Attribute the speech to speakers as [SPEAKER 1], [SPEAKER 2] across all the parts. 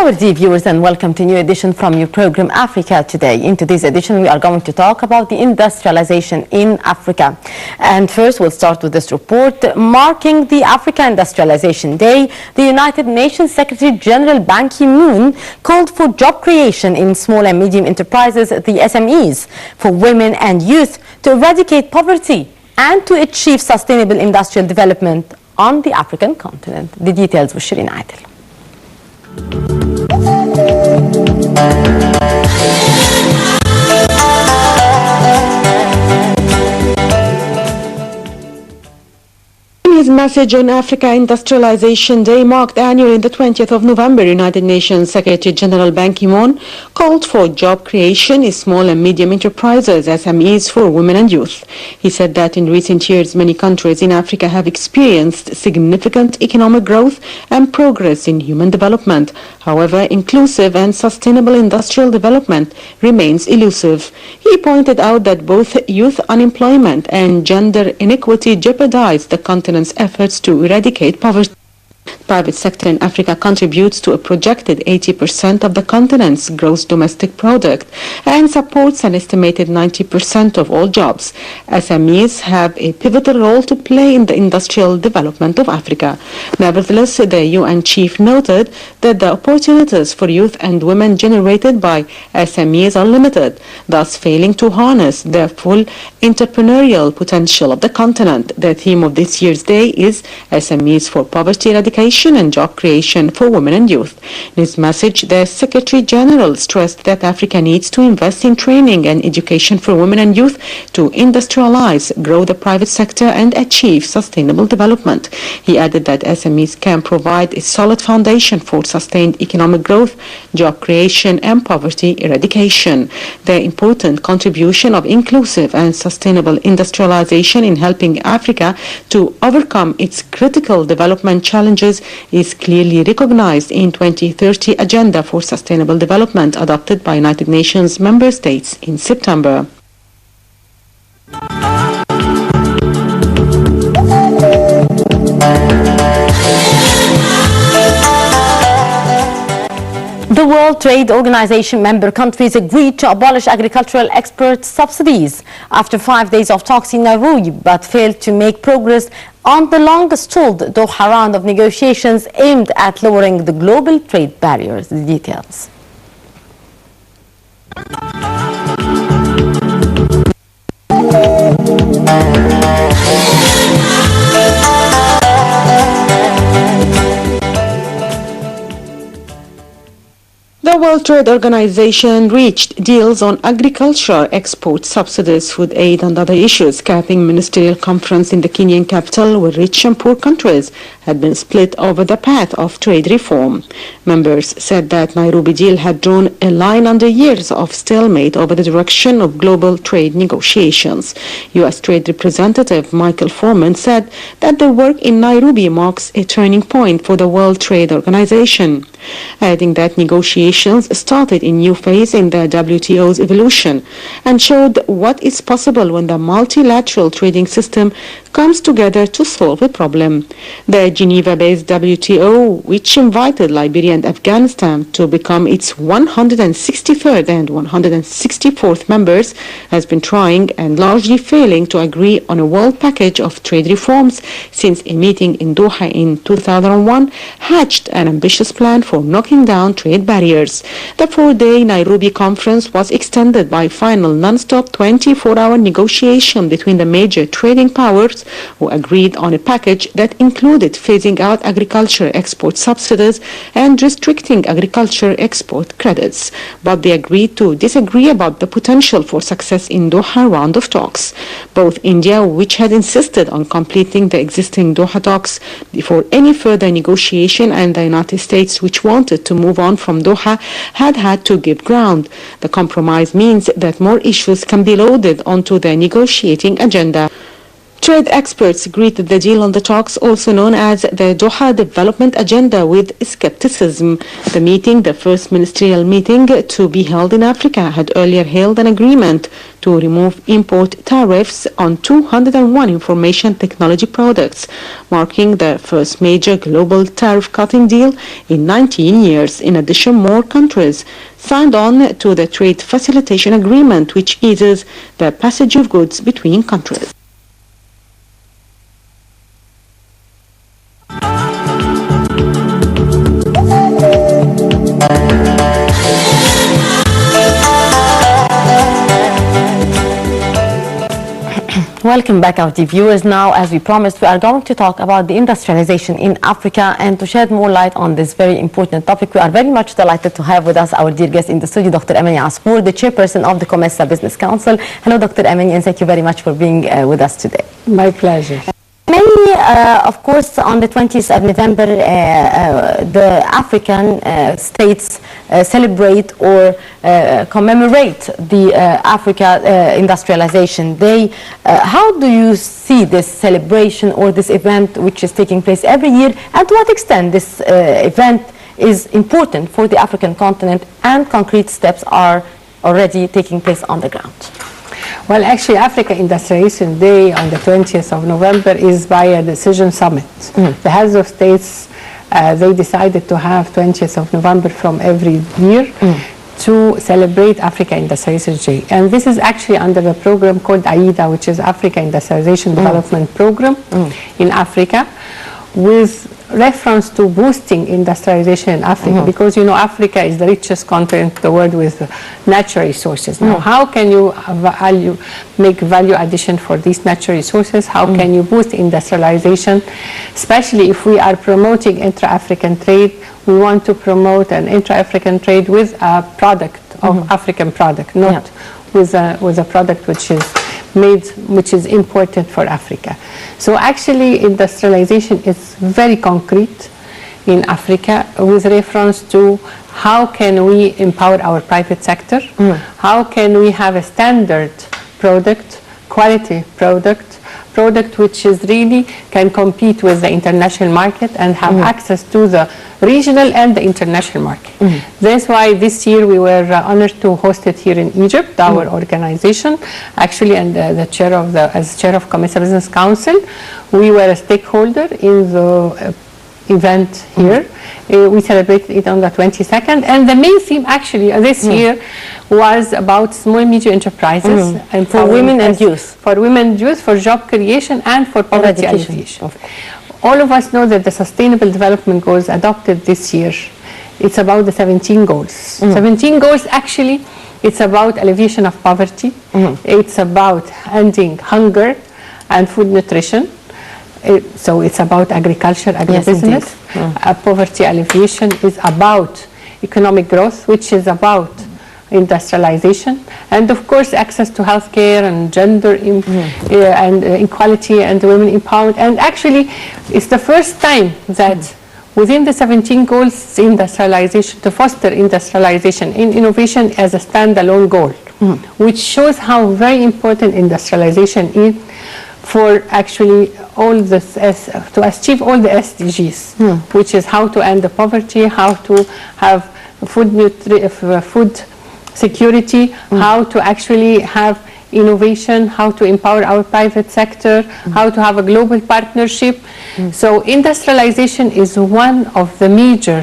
[SPEAKER 1] Hello dear viewers and welcome to a new edition from your program Africa Today. In today's edition we are going to talk about the industrialization in Africa. And first we'll start with this report. Marking the Africa Industrialization Day, the United Nations Secretary General Ban Ki-moon called for job creation in small and medium enterprises, the SMEs, for women and youth to eradicate poverty and to achieve sustainable industrial development on the African continent. The details with Shireen Adil.
[SPEAKER 2] In his message on Africa Industrialization Day, marked annually on the 20th of November, United Nations Secretary General Ban Ki-moon called for job creation in small and medium enterprises, SMEs, for women and youth. He said that in recent years, many countries in Africa have experienced significant economic growth and progress in human development. However, inclusive and sustainable industrial development remains elusive. He pointed out that both youth unemployment and gender inequity jeopardize the continent's efforts to eradicate poverty. Private sector in Africa contributes to a projected 80% of the continent's gross domestic product and supports an estimated 90% of all jobs. SMEs have a pivotal role to play in the industrial development of Africa. Nevertheless, the UN chief noted that the opportunities for youth and women generated by SMEs are limited, thus failing to harness the full entrepreneurial potential of the continent. The theme of this year's day is SMEs for Poverty Eradication and Job Creation for Women and Youth. In his message, the Secretary General stressed that Africa needs to invest in training and education for women and youth to industrialize, grow the private sector and achieve sustainable development. He added that SMEs can provide a solid foundation for sustained economic growth, job creation and poverty eradication. The important contribution of inclusive and sustainable industrialization in helping Africa to overcome its critical development challenges is clearly recognized in 2030 Agenda for Sustainable Development adopted by United Nations member states in September.
[SPEAKER 1] The World Trade Organization member countries agreed to abolish agricultural export subsidies after 5 days of talks in Nairobi, but failed to make progress on the longest-stalled Doha round of negotiations aimed at lowering the global trade barriers. The details.
[SPEAKER 2] The World Trade Organization reached deals on agriculture export subsidies, food aid and other issues, capping ministerial conference in the Kenyan capital where rich and poor countries had been split over the path of trade reform. Members said that Nairobi deal had drawn a line under years of stalemate over the direction of global trade negotiations. U.S. Trade Representative Michael Foreman said that the work in Nairobi marks a turning point for the World Trade Organization, adding that negotiations started a new phase in the WTO's evolution and showed what is possible when the multilateral trading system comes together to solve a problem. The Geneva-based WTO, which invited Liberia and Afghanistan to become its 163rd and 164th members, has been trying and largely failing to agree on a world package of trade reforms since a meeting in Doha in 2001 hatched an ambitious plan for knocking down trade barriers. The 4-day Nairobi conference was extended by final non-stop 24-hour negotiation between the major trading powers, who agreed on a package that included phasing out agriculture export subsidies and restricting agriculture export credits. But they agreed to disagree about the potential for success in Doha round of talks. Both India, which had insisted on completing the existing Doha talks before any further negotiation, and the United States, which wanted to move on from Doha, had to give ground. The compromise means that more issues can be loaded onto the negotiating agenda. Trade experts greeted the deal on the talks, also known as the Doha Development Agenda, with skepticism. The meeting, the first ministerial meeting to be held in Africa, had earlier held an agreement to remove import tariffs on 201 information technology products, marking the first major global tariff-cutting deal in 19 years. In addition, more countries signed on to the Trade Facilitation Agreement, which eases the passage of goods between countries.
[SPEAKER 1] Welcome back, our viewers. Now, as we promised, we are going to talk about the industrialization in Africa, and to shed more light on this very important topic, we are very much delighted to have with us our dear guest in the studio, Dr. Amany Asfoor, the chairperson of the COMESA Business Council. Hello, Dr. Amany, and thank you very much for being with us today.
[SPEAKER 3] My pleasure.
[SPEAKER 1] Many, of course, on the 20th of November, the African states celebrate or commemorate the Africa Industrialization Day. How do you see this celebration or this event which is taking place every year, and to what extent this event is important for the African continent, and concrete steps are already taking place on the ground?
[SPEAKER 3] Well, actually, Africa Industrialization Day on the 20th of November is by a decision summit. The heads of states, they decided to have 20th of November from every year to celebrate Africa Industrialization Day. And this is actually under a program called AIDA, which is Africa Industrialization Development Program in Africa, with reference to boosting industrialization in Africa, because, you know, Africa is the richest continent in the world with natural resources. Now, how can you make value addition for these natural resources? How can you boost industrialization? Especially if we are promoting intra-African trade, we want to promote an intra-African trade with a product of African product, not with a product which is made, which is important for Africa. So actually, industrialization is very concrete in Africa with reference to how can we empower our private sector, how can we have a standard product, quality product which is really can compete with the international market and have access to the regional and the international market. That's why this year we were honored to host it here in Egypt, our organization, actually, and as chair of COMESA Business Council, we were a stakeholder in the event here. We celebrated it on the 22nd, and the main theme actually this year was about small and medium enterprises and
[SPEAKER 1] for women and youth.
[SPEAKER 3] For women and youth, for job creation and for poverty alleviation. All of us know that the Sustainable Development Goals adopted this year, it's about the 17 goals. 17 goals actually, it's about alleviation of poverty, it's about ending hunger and food nutrition. So it's about agriculture, agribusiness. Poverty alleviation is about economic growth, which is about industrialization, and of course access to healthcare and gender and equality and women empowerment. And actually, it's the first time that within the 17 goals, industrialization, to foster industrialization in innovation as a standalone goal, which shows how very important industrialization is for actually all this, to achieve all the SDGs, which is how to end the poverty, how to have food security, how to actually have innovation, how to empower our private sector, how to have a global partnership. So industrialization is one of the major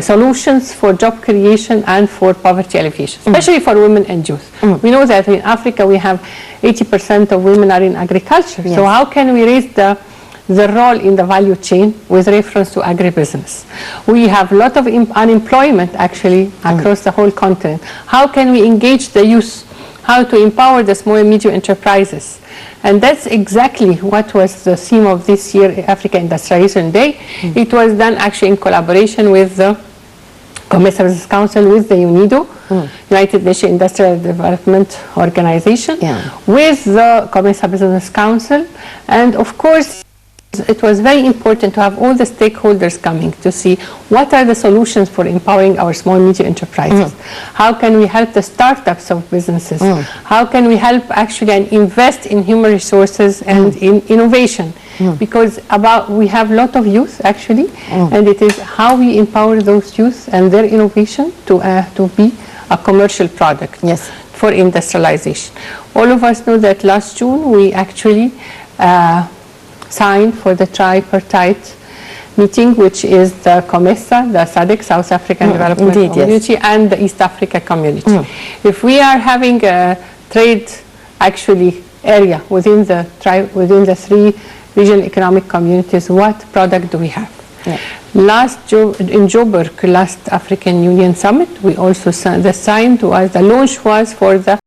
[SPEAKER 3] solutions for job creation and for poverty alleviation, especially for women and youth. We know that in Africa we have 80% of women are in agriculture. So how can we raise the role in the value chain with reference to agribusiness? We have a lot of unemployment actually across the whole continent. How can we engage the youth? How to empower the small and medium enterprises? And that's exactly what was the theme of this year, Africa Industrialization Day. It was done actually in collaboration with the COMESA Business Council, with the UNIDO, United Nations Industrial Development Organization, with the COMESA Business Council, and of course It was very important to have all the stakeholders coming to see what are the solutions for empowering our small and medium enterprises. How can we help the startups of businesses? How can we help actually and invest in human resources and in innovation? Because we have a lot of youth actually, and it is how we empower those youth and their innovation to be a commercial product for industrialization. All of us know that last June we actually signed for the tripartite meeting, which is the COMESA, the SADC, South African Development Community, and the East Africa Community. If we are having a trade actually area within the three regional economic communities, what product do we have? In Joburg, last African Union Summit, we also signed, the launch was for the